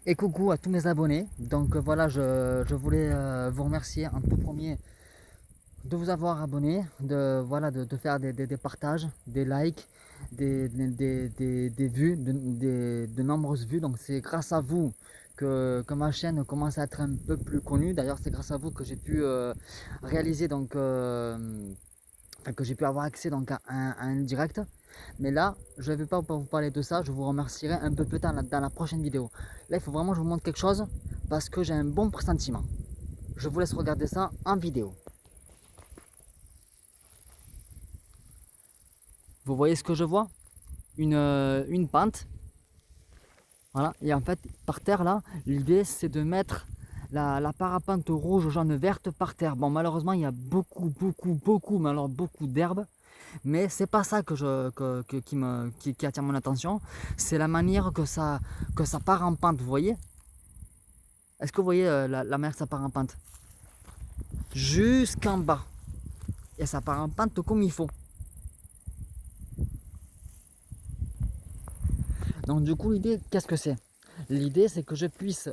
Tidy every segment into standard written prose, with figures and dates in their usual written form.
Et coucou à tous mes abonnés. Donc voilà, je voulais vous remercier en tout premier de vous avoir abonné, de faire des partages, des likes, des vues, de nombreuses vues. Donc c'est grâce à vous que ma chaîne commence à être un peu plus connue. D'ailleurs, c'est grâce à vous que j'ai pu réaliser que j'ai pu avoir accès donc à un direct. Mais là, je ne vais pas vous parler de ça, je vous remercierai un peu plus tard dans la prochaine vidéo. Là, il faut vraiment que je vous montre quelque chose parce que j'ai un bon pressentiment. Je vous laisse regarder ça en vidéo. Vous voyez ce que je vois? Une pente. Voilà. Et en fait, par terre, là, l'idée c'est de mettre la parapente rouge, jaune, verte par terre. Bon, malheureusement, il y a beaucoup, mais alors beaucoup d'herbes. Mais c'est pas ça qui attire mon attention. C'est la manière que ça part en pente, vous voyez? Est-ce que vous voyez la manière que ça part en pente? Jusqu'en bas. Et ça part en pente comme il faut. Donc du coup, l'idée, qu'est-ce que c'est? L'idée, c'est que je puisse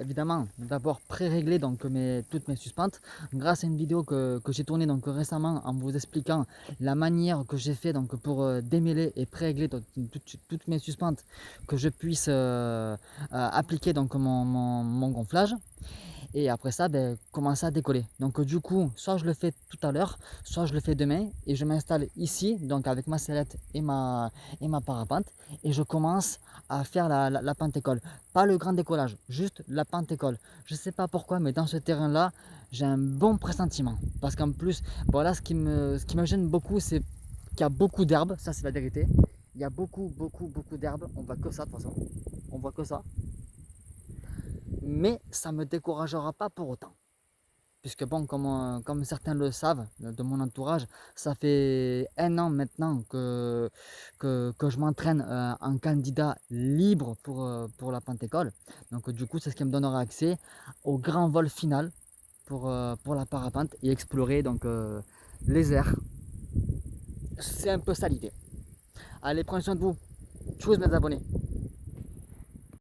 évidemment d'abord pré-régler toutes mes suspentes grâce à une vidéo que j'ai tournée donc récemment en vous expliquant la manière que j'ai fait donc pour démêler et pré-régler toutes mes suspentes, que je puisse appliquer donc mon gonflage. Et après ça, commencer à décoller. Donc du coup, soit je le fais tout à l'heure, soit je le fais demain et je m'installe ici, donc avec ma sellette et ma parapente, et je commence à faire la pentecôle. Pas le grand décollage, juste la pentecôle. Je ne sais pas pourquoi, mais dans ce terrain-là, j'ai un bon pressentiment. Parce qu'en plus, voilà, ce qui me gêne beaucoup, c'est qu'il y a beaucoup d'herbes, ça c'est la vérité. Il y a beaucoup d'herbes, on voit que ça de toute façon. On voit que ça. Mais ça ne me découragera pas pour autant. Puisque bon, comme certains le savent de mon entourage, ça fait un an maintenant que je m'entraîne en candidat libre pour la Pentecôte. Donc du coup, c'est ce qui me donnera accès au grand vol final pour la parapente et explorer les airs. C'est un peu ça l'idée. Allez, prenez soin de vous. Tchuss mes abonnés.